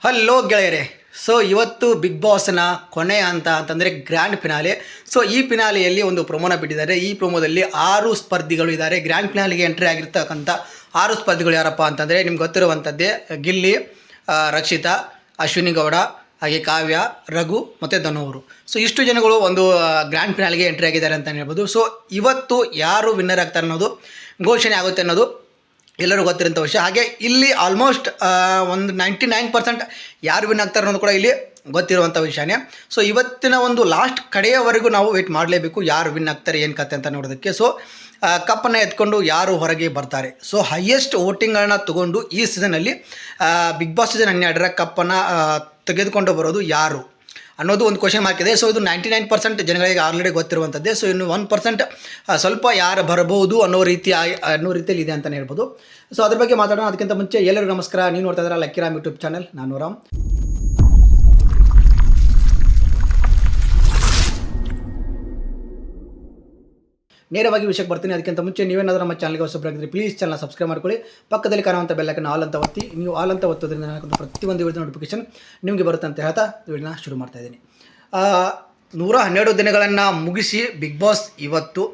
Hello ಗೆಳೆಯರೆ. So ಇವತ್ತು big ಬಾಸ್ನ ಕೊನೆ ಅಂತಂದರೆ ಗ್ರ್ಯಾಂಡ್ ಫಿನಾಲೆ. ಸೊ ಈ ಫಿನಾಲೆಯಲ್ಲಿ ಒಂದು ಪ್ರೊಮೋನ ಬಿಟ್ಟಿದ್ದಾರೆ. ಈ ಪ್ರೊಮೋದಲ್ಲಿ 6 ಸ್ಪರ್ಧಿಗಳು ಇದ್ದಾರೆ. ಗ್ರ್ಯಾಂಡ್ ಫಿನಾಲೆಗೆ ಎಂಟ್ರಿ ಆಗಿರ್ತಕ್ಕಂಥ 6 ಸ್ಪರ್ಧಿಗಳು ಯಾರಪ್ಪ ಅಂತಂದರೆ ನಿಮ್ಗೆ ಗೊತ್ತಿರುವಂಥದ್ದೇ ಗಿಲ್ಲಿ, ರಕ್ಷಿತಾ, ಅಶ್ವಿನಿ ಗೌಡ, ಹಾಗೆ ಕಾವ್ಯ, ರಘು ಮತ್ತು ಧನು ಅವರು. ಸೊ ಇಷ್ಟು ಜನಗಳು ಒಂದು ಗ್ರ್ಯಾಂಡ್ ಫಿನಾಲೆಗೆ ಎಂಟ್ರಿ ಆಗಿದ್ದಾರೆ ಅಂತ ಹೇಳ್ಬೋದು. ಸೊ ಇವತ್ತು ಯಾರು ವಿನ್ನರ್ ಆಗ್ತಾರೆ ಅನ್ನೋದು ಘೋಷಣೆ ಆಗುತ್ತೆ ಅನ್ನೋದು ಎಲ್ಲರೂ ಗೊತ್ತಿರೋಂಥ ವಿಷಯ. ಹಾಗೆ ಇಲ್ಲಿ ಆಲ್ಮೋಸ್ಟ್ ಒಂದು 99% ಯಾರು ವಿನ್ ಆಗ್ತಾರೆ ಅನ್ನೋದು ಕೂಡ ಇಲ್ಲಿ ಗೊತ್ತಿರುವಂಥ ವಿಷಯನೇ. ಸೊ ಇವತ್ತಿನ ಒಂದು ಲಾಸ್ಟ್ ಕಡೆಯವರೆಗೂ ನಾವು ವೆಯ್ಟ್ ಮಾಡಲೇಬೇಕು, ಯಾರು ವಿನ್ ಆಗ್ತಾರೆ ಏನು ಕತೆ ಅಂತ ನೋಡೋದಕ್ಕೆ. ಸೊ ಕಪ್ಪನ್ನು ಎತ್ಕೊಂಡು ಯಾರು ಹೊರಗೆ ಬರ್ತಾರೆ. ಸೊ ಹೈಯೆಸ್ಟ್ ವೋಟಿಂಗ್ಗಳನ್ನ ತೊಗೊಂಡು ಈ ಸೀಸನಲ್ಲಿ ಬಿಗ್ ಬಾಸ್ ಸೀಸನ್ 12ರ ಕಪ್ಪನ್ನು ತೆಗೆದುಕೊಂಡು ಬರೋದು ಯಾರು ಅನ್ನೋದು ಒಂದು ಕ್ವಶನ್ ಮಾರ್ಕ್ ಇದೆ. ಸೊ ಇದು 99% ಜನಗಳಿಗೆ ಆಲ್ರೆಡಿ ಗೊತ್ತಿರುವಂಥದ್ದೇ. ಸೊ ಇನ್ನು 1% ಸ್ವಲ್ಪ ಯಾರು ಬರಬಹುದು ಅನ್ನೋ ರೀತಿಯಲ್ಲಿ ಇದೆ ಅಂತಲೇ ಹೇಳ್ಬೋದು. ಸೊ ಅದ್ರ ಬಗ್ಗೆ ಮಾತಾಡೋಣ. ಅದಕ್ಕಿಂತ ಮುಂಚೆ ಎಲ್ಲರಿಗೂ ನಮಸ್ಕಾರ. ನೀವು ನೋಡ್ತಾ ಇದ್ದೀರಾ ಲಕ್ಕಿ ರಾಮ್ ಯೂಟ್ಯೂಬ್ ಚಾನಲ್. ನಾನು ರಾಮ್. ನೇರವಾಗಿ ವಿಷಯಕ್ಕೆ ಬರ್ತೀನಿ. ಅದಕ್ಕಿಂತ ಮುಂಚೆ ನೀವೇನಾದರೂ ನಮ್ಮ ಚಾನಲ್ಗೆ ಹೊಸಬರಾಗಿದ್ದರೆ ಪ್ಲೀಸ್ ಚಾನಲ್ ಸಬ್ಸ್ಕ್ರೈಬ್ ಮಾಡ್ಕೊಳ್ಳಿ. ಪಕ್ಕದಲ್ಲಿ ಕಾಣುವಂಥ ಬೆಲ್ಲೈಕನ್ ಆಲ್ ಅಂತ ಒತ್ತಿ. ನೀವು ಆಲ್ ಅಂತ ಒತ್ತೋದ್ರಿಂದ ನಾನು ಪ್ರತಿಯೊಂದು ವಿಡಿಯೋ ನೋಟಿಫಿಕೇಶನ್ ನಿಮಗೆ ಬರುತ್ತೆ ಅಂತ ಹೇಳ್ತಾ ವಿಡಿಯೋನ ಶುರು ಮಾಡ್ತಾಯಿದ್ದೀನಿ. 112 ದಿನಗಳನ್ನು ಮುಗಿಸಿ ಬಿಗ್ ಬಾಸ್ ಇವತ್ತು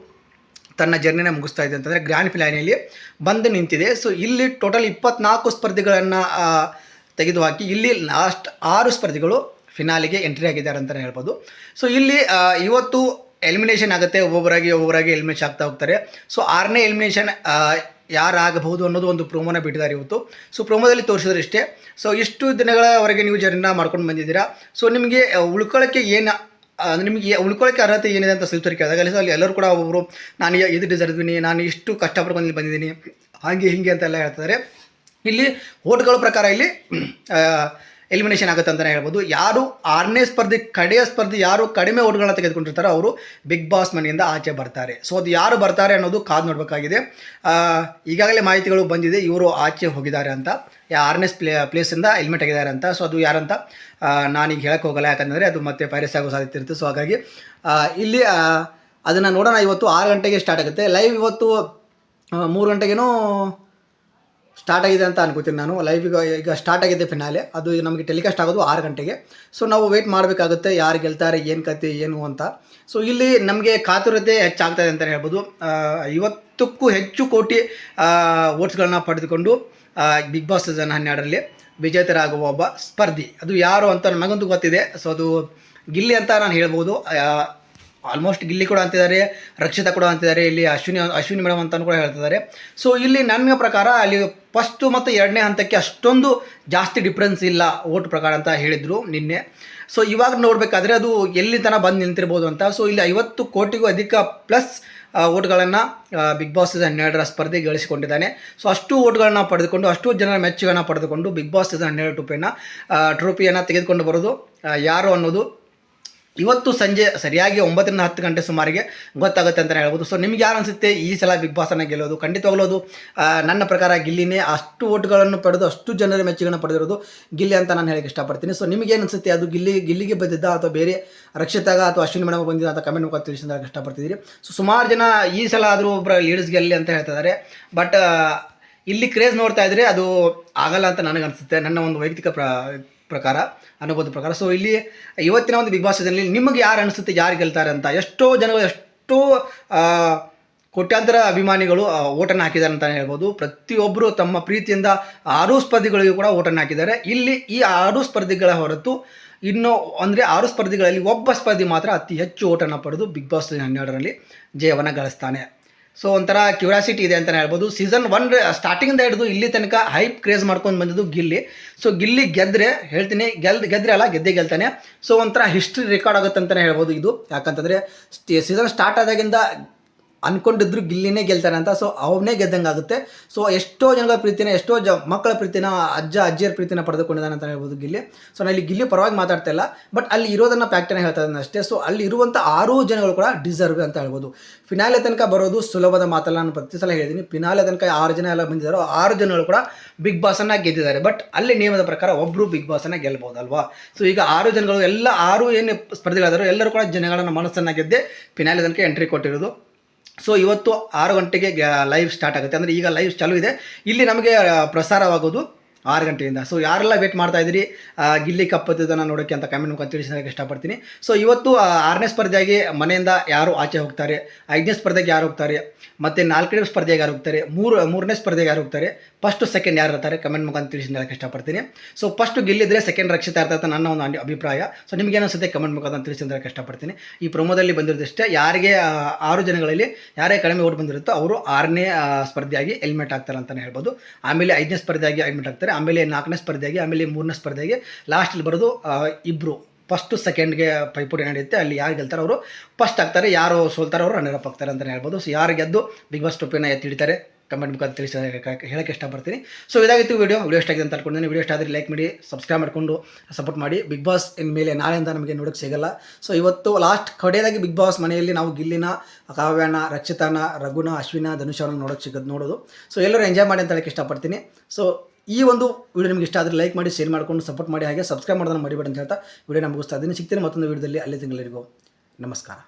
ತನ್ನ ಜರ್ನಿನ ಮುಗಿಸ್ತಾ ಇದೆ ಅಂತಂದರೆ ಗ್ರ್ಯಾಂಡ್ ಫಿನಾಲೆಯಲ್ಲಿ ಬಂದು ನಿಂತಿದೆ. ಸೊ ಇಲ್ಲಿ ಟೋಟಲ್ 24 ಸ್ಪರ್ಧಿಗಳನ್ನು ತೆಗೆದುಹಾಕಿ ಇಲ್ಲಿ ಲಾಸ್ಟ್ 6 ಸ್ಪರ್ಧಿಗಳು ಫಿನಾಲೆಗೆ ಎಂಟ್ರಿ ಆಗಿದ್ದಾರೆ ಅಂತಲೇ ಹೇಳ್ಬೋದು. ಸೊ ಇಲ್ಲಿ ಇವತ್ತು ಎಲಿಮಿನೇಷನ್ ಆಗುತ್ತೆ. ಒಬ್ಬೊಬ್ಬರಾಗಿ ಎಲಿಮಿನೇಷನ್ ಆಗ್ತಾ ಹೋಗ್ತಾರೆ. ಸೊ 6ನೇ ಎಲಿಮಿನೇಷನ್ ಯಾರಾಗಬಹುದು ಅನ್ನೋದು ಒಂದು ಪ್ರೋಮೋನ ಬಿಟ್ಟಿದ್ದಾರೆ ಇವತ್ತು. ಸೊ ಪ್ರೋಮೋದಲ್ಲಿ ತೋರಿಸಿದ್ರೆ ಇಷ್ಟೇ. ಸೊ ಇಷ್ಟು ದಿನಗಳವರೆಗೆ ನೀವು ಜರ್ನಿನ ಮಾಡ್ಕೊಂಡು ಬಂದಿದ್ದೀರಾ. ಸೊ ನಿಮಗೆ ಉಳ್ಕೊಳ್ಳೋಕ್ಕೆ ಉಳ್ಕೊಳ್ಳೋಕ್ಕೆ ಅರ್ಹತೆ ಏನಿದೆ ಅಂತ ಸ್ವಲ್ಪ ಕೇಳಿದಾಗ ಅಲ್ಲಿ ಎಲ್ಲರೂ ಕೂಡ ಒಬ್ಬರು ನಾನು ಇದು ಡಿಸರ್ವ್ ಇದ್ದೀನಿ, ನಾನು ಇಷ್ಟು ಕಷ್ಟಪಡ್ಕೊಂಡು ಬಂದಿದ್ದೀನಿ, ಹಾಗೆ ಹೀಗೆ ಅಂತೆಲ್ಲ ಹೇಳ್ತಾರೆ. ಇಲ್ಲಿ ಓಟ್ಗಳ ಪ್ರಕಾರ ಇಲ್ಲಿ ಎಲಿಮಿನೇಷನ್ ಆಗುತ್ತೆ ಅಂತಲೇ ಹೇಳ್ಬೋದು. ಯಾರು 6ನೇ ಕಡೆಯ ಸ್ಪರ್ಧಿ ಯಾರು ಕಡಿಮೆ ಓಟ್ಗಳನ್ನ ತೆಗೆದುಕೊಂಡಿರ್ತಾರೋ ಅವರು ಬಿಗ್ ಬಾಸ್ ಮನೆಯಿಂದ ಆಚೆ ಬರ್ತಾರೆ. ಸೊ ಅದು ಯಾರು ಬರ್ತಾರೆ ಅನ್ನೋದು ಕಾದು ನೋಡಬೇಕಾಗಿದೆ. ಈಗಾಗಲೇ ಮಾಹಿತಿಗಳು ಬಂದಿದೆ, ಇವರು ಆಚೆ ಹೋಗಿದ್ದಾರೆ ಅಂತ, 6ನೇ ಪ್ಲೇಸಿಂದ ಎಲಿಮಿನೇಟ್ ಆಗಿದ್ದಾರೆ ಅಂತ. ಸೊ ಅದು ಯಾರಂತ ನಾನೀಗ ಹೇಳಕ್ಕೆ ಹೋಗಲ್ಲ, ಯಾಕಂದರೆ ಅದು ಮತ್ತೆ ಪೈರಸ್ ಆಗೋ ಸಾಧ್ಯತೆ ಇರುತ್ತೆ. ಸೊ ಹಾಗಾಗಿ ಇಲ್ಲಿ ಅದನ್ನು ನೋಡೋಣ. ಇವತ್ತು 6 ಗಂಟೆಗೆ ಸ್ಟಾರ್ಟ್ ಆಗುತ್ತೆ ಲೈವ್. ಇವತ್ತು 3 ಗಂಟೆಗೇನೋ ಸ್ಟಾರ್ಟ್ ಆಗಿದೆ ಅಂತ ಅನ್ಕೋತೀನಿ ನಾನು. ಲೈವ್ ಈಗ ಸ್ಟಾರ್ಟ್ ಆಗಿದೆ ಫಿನಾಲೆ. ಅದು ನಮಗೆ ಟೆಲಿಕಾಸ್ಟ್ ಆಗೋದು 6 ಗಂಟೆಗೆ. ಸೊ ನಾವು ವೆಯ್ಟ್ ಮಾಡಬೇಕಾಗುತ್ತೆ, ಯಾರು ಗೆಲ್ತಾರೆ, ಏನು ಕತೆ ಏನು ಅಂತ. ಸೊ ಇಲ್ಲಿ ನಮಗೆ ಕಾತುರತೆ ಹೆಚ್ಚಾಗ್ತಾಯಿದೆ ಅಂತಲೇ ಹೇಳ್ಬೋದು. 50ಕ್ಕೂ ಹೆಚ್ಚು ಕೋಟಿ ವೋಟ್ಸ್ಗಳನ್ನ ಪಡೆದುಕೊಂಡು ಬಿಗ್ ಬಾಸ್ ಸೀಸನ್ 12ರಲ್ಲಿ ವಿಜೇತರಾಗುವ ಒಬ್ಬ ಸ್ಪರ್ಧಿ ಅದು ಯಾರು ಅಂತ ನಮಗಂತೂ ಗೊತ್ತಿದೆ. ಸೊ ಅದು ಗಿಲ್ಲಿ ಅಂತ ನಾನು ಹೇಳ್ಬೋದು. ಆಲ್ಮೋಸ್ಟ್ ಗಿಲ್ಲಿ ಕೂಡ ಅಂತಿದ್ದಾರೆ, ರಕ್ಷಿತಾ ಕೂಡ ಅಂತಿದ್ದಾರೆ, ಇಲ್ಲಿ ಅಶ್ವಿನಿ ಮೇಡಮ್ ಅಂತಲೂ ಕೂಡ ಹೇಳ್ತಿದ್ದಾರೆ. ಸೊ ಇಲ್ಲಿ ನನ್ನ ಪ್ರಕಾರ ಅಲ್ಲಿ ಫಸ್ಟು ಮತ್ತು 2ನೇ ಹಂತಕ್ಕೆ ಅಷ್ಟೊಂದು ಜಾಸ್ತಿ ಡಿಫ್ರೆನ್ಸ್ ಇಲ್ಲ ಓಟ್ ಪ್ರಕಾರ ಅಂತ ಹೇಳಿದರು ನಿನ್ನೆ. ಸೊ ಇವಾಗ ನೋಡಬೇಕಾದ್ರೆ ಅದು ಎಲ್ಲಿ ತನಕ ಬಂದು ನಿಂತಿರ್ಬೋದು ಅಂತ. ಸೊ ಇಲ್ಲಿ 50 ಕೋಟಿಗೂ ಅಧಿಕ ಪ್ಲಸ್ ಓಟ್ಗಳನ್ನು ಬಿಗ್ ಬಾಸ್ ಸೀಸನ್ 12ರ ಸ್ಪರ್ಧೆ ಗಳಿಸಿಕೊಂಡಿದ್ದಾನೆ. ಸೊ ಅಷ್ಟು ಓಟ್ಗಳನ್ನ ಪಡೆದುಕೊಂಡು, ಅಷ್ಟು ಜನರ ಮೆಚ್ಚುಗೆಯನ್ನು ಪಡೆದುಕೊಂಡು ಬಿಗ್ ಬಾಸ್ ಸೀಸನ್ 12 ಟ್ರೋಫಿಯನ್ನು ತೆಗೆದುಕೊಂಡು ಬರೋದು ಯಾರು ಅನ್ನೋದು ಇವತ್ತು ಸಂಜೆ ಸರಿಯಾಗಿ 9ರಿಂದ 10 ಗಂಟೆ ಸುಮಾರಿಗೆ ಗೊತ್ತಾಗುತ್ತೆ ಅಂತಲೇ ಹೇಳ್ಬೋದು. ಸೊ ನಿಮ್ಗೆ ಯಾರು ಅನಿಸುತ್ತೆ ಈ ಸಲ ಬಿಗ್ ಬಾಸನ್ನು ಗೆಲ್ಲೋದು? ಖಂಡಿತವಾಗ್ಲೂ ನನ್ನ ಪ್ರಕಾರ ಗಿಲ್ಲಿನೇ. ಅಷ್ಟು ಓಟ್ಗಳನ್ನು ಪಡೆದು ಅಷ್ಟು ಜನರ ಮೆಚ್ಚುಗೆಯನ್ನು ಪಡೆದಿರೋದು ಗಿಲ್ಲಿ ಅಂತ ನಾನು ಹೇಳಕ್ಕೆ ಇಷ್ಟಪಡ್ತೀನಿ. ಸೊ ನಿಮಗೇನು ಅನಿಸುತ್ತೆ? ಅದು ಗಿಲ್ಲಿಗೆ ಬಂದಿದ್ದ ಅಥವಾ ಬೇರೆ ರಕ್ಷಿತಾಗ ಅಥವಾ ಅಶ್ವಿನಿ ಮೇಡಮ್ ಬಂದಿದ್ದ ಅಂತ ಕಮೆಂಟ್ ಮುಖಾಂತರ ತಿಳಿಸಿದಾಗ ಇಷ್ಟಪಡ್ತಿದ್ದೀರಿ. ಸೊ ಸುಮಾರು ಜನ ಈ ಸಲ ಆದರೂ ಒಬ್ಬರ ಲೀಡರ್ಸ್ ಗೆಲ್ಲಿ ಅಂತ ಹೇಳ್ತಿದ್ದಾರೆ. ಬಟ್ ಇಲ್ಲಿ ಕ್ರೇಜ್ ನೋಡ್ತಾ ಇದ್ದರೆ ಅದು ಆಗಲ್ಲ ಅಂತ ನನಗನ್ಸುತ್ತೆ, ನನ್ನ ಒಂದು ವೈಯಕ್ತಿಕ ಪ್ರಕಾರ ಅನುಭವದ ಪ್ರಕಾರ. ಸೊ ಇಲ್ಲಿ ಇವತ್ತಿನ ಒಂದು ಬಿಗ್ ಬಾಸ್ ಸೀಸನ್ನಲ್ಲಿ ನಿಮಗೆ ಯಾರು ಅನಿಸುತ್ತೆ ಯಾರು ಗೆಲ್ತಾರೆ ಅಂತ? ಎಷ್ಟೋ ಜನಗಳು, ಎಷ್ಟೋ ಕೋಟ್ಯಾಂತರ ಅಭಿಮಾನಿಗಳು ಓಟನ್ನು ಹಾಕಿದ್ದಾರೆ ಅಂತಲೇ ಹೇಳ್ಬೋದು. ಪ್ರತಿಯೊಬ್ಬರು ತಮ್ಮ ಪ್ರೀತಿಯಿಂದ 6 ಸ್ಪರ್ಧಿಗಳಿಗೂ ಕೂಡ ಓಟನ್ನು ಹಾಕಿದ್ದಾರೆ. ಇಲ್ಲಿ ಈ 6 ಸ್ಪರ್ಧಿಗಳ ಹೊರತು ಇನ್ನೂ ಅಂದರೆ 6 ಸ್ಪರ್ಧಿಗಳಲ್ಲಿ ಒಬ್ಬ ಸ್ಪರ್ಧಿ ಮಾತ್ರ ಅತಿ ಹೆಚ್ಚು ಓಟನ್ನು ಪಡೆದು ಬಿಗ್ ಬಾಸ್ 12ರಲ್ಲಿ ಜಯವನ್ನು ಗಳಿಸ್ತಾನೆ. ಸೊ ಒಂಥರ ಕ್ಯೂರಿಯಾಸಿಟಿ ಇದೆ ಅಂತಲೇ ಹೇಳ್ಬೋದು. ಸೀಸನ್ 1 ಸ್ಟಾರ್ಟಿಂಗಿಂದ ಹಿಡಿದು ಇಲ್ಲಿ ತನಕ ಹೈಪ್ ಕ್ರೇಜ್ ಮಾಡ್ಕೊಂಡು ಬಂದಿದ್ದು ಗಿಲ್ಲಿ. ಸೊ ಗಿಲ್ಲಿ ಗೆದ್ದರೆ ಹೇಳ್ತೀನಿ, ಗೆದ್ದರೆ ಅಲ್ಲ ಗೆದ್ದೇ ಗೆಲ್ತಾನೆ. ಸೊ ಒಂಥರ ಹಿಸ್ಟ್ರಿ ರೆಕಾರ್ಡ್ ಆಗುತ್ತೆ ಅಂತಲೇ ಹೇಳ್ಬೋದು ಇದು. ಯಾಕಂತಂದರೆ ಸೀಸನ್ ಸ್ಟಾರ್ಟ್ ಆದಾಗಿಂದ ಅಂದ್ಕೊಂಡಿದ್ರು ಗಿಲ್ಲಿನೇ ಗೆಲ್ತಾನೆ ಅಂತ. ಸೊ ಅವನೇ ಗೆದ್ದಂಗೆ ಆಗುತ್ತೆ. ಸೊ ಎಷ್ಟೋ ಜನಗಳ ಪ್ರೀತಿನ, ಎಷ್ಟೋ ಮಕ್ಕಳ ಪ್ರೀತಿನ, ಅಜ್ಜಿಯರ ಪ್ರೀತಿನ ಪಡೆದುಕೊಂಡಿದ್ದಾನೆ ಅಂತ ಹೇಳ್ಬೋದು ಗಿಲ್ಲಿ. ಸೊ ನಾನು ಇಲ್ಲಿ ಗಿಲ್ಲಿ ಪರವಾಗಿ ಮಾತಾಡ್ತಾ ಇಲ್ಲ, ಬಟ್ ಅಲ್ಲಿ ಇರೋದನ್ನು ಫ್ಯಾಕ್ಟರ್ನ ಹೇಳ್ತಾ ಇದ್ದಾನೆ ಅಷ್ಟೇ. ಸೊ ಅಲ್ಲಿ ಇರುವಂಥ 6 ಜನಗಳು ಕೂಡ ಡಿಸರ್ವ್ ಅಂತ ಹೇಳ್ಬೋದು. ಫಿನಾಲೆ ತನಕ ಬರೋದು ಸುಲಭದ ಮಾತಲ್ಲ, ನಾನು ಪ್ರತಿ ಸಲ ಹೇಳಿದ್ದೀನಿ. ಫಿನಾಲೆ ತನಕ 6 ಜನ ಎಲ್ಲ ಬಂದಿದ್ದಾರೋ 6 ಜನಗಳು ಕೂಡ ಬಿಗ್ ಬಾಸನ್ನು ಗೆದ್ದಿದ್ದಾರೆ. ಬಟ್ ಅಲ್ಲಿ ನಿಯಮದ ಪ್ರಕಾರ ಒಬ್ಬರು ಬಿಗ್ ಬಾಸನ್ನು ಗೆಲ್ಬೋದಲ್ವಾ? ಸೊ ಈಗ 6 ಜನಗಳು ಎಲ್ಲ 6 ಏನು ಸ್ಪರ್ಧಿಗಳಾದರೂ ಎಲ್ಲರೂ ಕೂಡ ಜನಗಳ ಮನಸ್ಸನ್ನು ಗೆದ್ದೆ ಫಿನಾಲೆ ತನಕ ಎಂಟ್ರಿ ಕೊಟ್ಟಿರೋದು. ಸೊ ಇವತ್ತು 6 ಗಂಟೆಗೆ ಲೈವ್ ಸ್ಟಾರ್ಟ್ ಆಗುತ್ತೆ. ಅಂದರೆ ಈಗ ಲೈವ್ ಚಾಲೂ ಇದೆ. ಇಲ್ಲಿ ನಮಗೆ ಪ್ರಸಾರವಾಗೋದು 6 ಗಂಟೆಯಿಂದ. ಸೊ ಯಾರೆಲ್ಲ ವೇಟ್ ಮಾಡ್ತಾ ಇದ್ದೀರಿ ಗಿಲ್ಲಿ ಕಪ್ಪತ್ತಿದ್ದನ್ನು ನೋಡೋಕ್ಕೆ ಅಂತ ಕಮೆಂಟ್ ಮುಖಾಂತರ ತಿಳಿಸೋದಕ್ಕೆ ಇಷ್ಟಪಡ್ತೀನಿ. ಸೊ ಇವತ್ತು 6ನೇ ಸ್ಪರ್ಧೆಯಾಗಿ ಮನೆಯಿಂದ ಯಾರು ಆಚೆ ಹೋಗ್ತಾರೆ, 5ನೇ ಸ್ಪರ್ಧೆಗೆ ಯಾರು ಹೋಗ್ತಾರೆ, ಮತ್ತು 4ನೇ ಸ್ಪರ್ಧೆಗೆ ಯಾರು ಹೋಗ್ತಾರೆ, 3ನೇ ಸ್ಪರ್ಧೆಗೆ ಯಾರು ಹೋಗ್ತಾರೆ, ಫಸ್ಟ್ ಸೆಕೆಂಡ್ ಯಾರು ಇರ್ತಾರೆ ಕಮೆಂಟ್ ಮುಖಾಂತರ ತಿಳಿಸಿ ಹೇಳಕ್ಕೆ ಇಷ್ಟಪಡ್ತೀನಿ. ಸೊ ಫಸ್ಟ್ ಗೆಲ್ಲಿದ್ರೆ ಸೆಕೆಂಡ್ ರಕ್ಷಿತಾ ಇರ್ತದೆ ನನ್ನ ಒಂದು ಅಭಿಪ್ರಾಯ. ಸೊ ನಿಮ್ಗೆ ಏನಿಸುತ್ತೆ ಕಮೆಂಟ್ ಮುಖಾಂತರ ತಿಳಿಸಿ ಹೇಳಕ್ಕೆ ಇಷ್ಟಪಡ್ತೀನಿ. ಈ ಪ್ರೊಮೋದಲ್ಲಿ ಬಂದಿರೋದಷ್ಟೇ, ಯಾರಿಗೆ 6 ಜನಗಳಲ್ಲಿ ಯಾರೇ ಕಡಿಮೆ ಓಟ್ ಬಂದಿರುತ್ತೋ ಅವರು 6ನೇ ಸ್ಪರ್ಧೆಯಾಗಿ ಹೆಲ್ಮೆಟ್ ಆಗ್ತಾರೆ ಅಂತಲೇ ಹೇಳ್ಬೋದು. ಆಮೇಲೆ 5ನೇ ಸ್ಪರ್ಧೆಯಾಗಿ ಹೆಲ್ಮೆಟ್ ಆಗ್ತಾರೆ, ಆಮೇಲೆ 4ನೇ ಸ್ಪರ್ಧೆಯಾಗಿ, ಆಮೇಲೆ 3ನೇ ಸ್ಪರ್ಧೆಗೆ, ಲಾಸ್ಟಲ್ಲಿ ಬರೋದು ಇಬ್ಬರು ಫಸ್ಟು ಸೆಕೆಂಡ್ಗೆ ಪೈಪೋಟಿ ನಡೆಯುತ್ತೆ. ಅಲ್ಲಿ ಯಾರು ಗೆಲ್ತಾರೆ ಅವರು ಫಸ್ಟ್ ಆಗ್ತಾರೆ, ಯಾರು ಸೋಲ್ತಾರೆ ಅವರು ರನ್ನರ್ ಅಪ್ ಆಗ್ತಾರೆ ಅಂತಲೇ ಹೇಳ್ಬೋದು. ಸೊ ಯಾರು ಗೆದ್ದು ಬಿಗ್ ಬಾಸ್ ಟ್ರೋಫಿನ ಎತ್ತಿ ಹಿಡಿತಾರೆ ಕಮೆಂಟ್ ಮುಖಾಂತರ ತಿಳಿಸಿ ಹೇಳಕ್ಕೆ ಇಷ್ಟಪಡ್ತೀನಿ. ಸೊ ಇದಾಗಿತ್ತು ವಿಡಿಯೋ ಇಷ್ಟ ಆಗಿದೆ ಅಂತ ಅನ್ಕೊಂಡಿದ್ದೀನಿ. ವಿಡಿಯೋ ಇಷ್ಟ ಆದರೆ ಲೈಕ್ ಮಾಡಿ, ಸಬ್ಸ್ಕ್ರೈಬ್ ಮಾಡಿಕೊಂಡು ಸಪೋರ್ಟ್ ಮಾಡಿ. ಬಿಗ್ ಬಾಸ್ ಇನ್ಮೇಲೆ ನಾಳೆಯಿಂದ ನಮಗೆ ನೋಡೋಕ್ಕೆ ಸಿಗಲ್ಲ. ಸೊ ಇವತ್ತು ಲಾಸ್ಟ್ ಕಡೆಯದಾಗಿ ಬಿಗ್ ಬಾಸ್ ಮನೆಯಲ್ಲಿ ನಾವು ಗಿಲ್ಲಿನ, ಕಾವ್ಯನ, ರಕ್ಷಿತಾನ, ರಘುನ, ಅಶ್ವಿನ, ಧನುಷ್ ಅವ್ರನ್ನ ನೋಡೋದು. ಸೊ ಎಲ್ಲರೂ ಎಂಜಾಯ್ ಮಾಡಿ ಅಂತ ಹೇಳಕ್ಕೆ ಇಷ್ಟಪಡ್ತೀನಿ. ಸೊ ಈ ಒಂದು ವಿಡಿಯೋ ನಿಮ್ಗೆ ಇಷ್ಟ ಆದರೆ ಲೈಕ್ ಮಾಡಿ, ಶೇರ್ ಮಾಡಿಕೊಂಡು ಸಪೋರ್ಟ್ ಮಾಡಿ, ಹಾಗೆ ಸಬ್ಸ್ಕ್ರೈಬ್ ಮಾಡೋದನ್ನು ಮರಿಬೇಡಿ ಅಂತ ಹೇಳ್ತಾ ವಿಡಿಯೋನ ಮುಗಿಸ್ತಾ ಇದ್ದೀನಿ. ಸಿಗ್ತೀನಿ ಮತ್ತೊಂದು ವಿಡಿಯೋದಲ್ಲಿ. ಅಲ್ಲಿ ತಿಂಗಳರಿಗೂ ನಮಸ್ಕಾರ.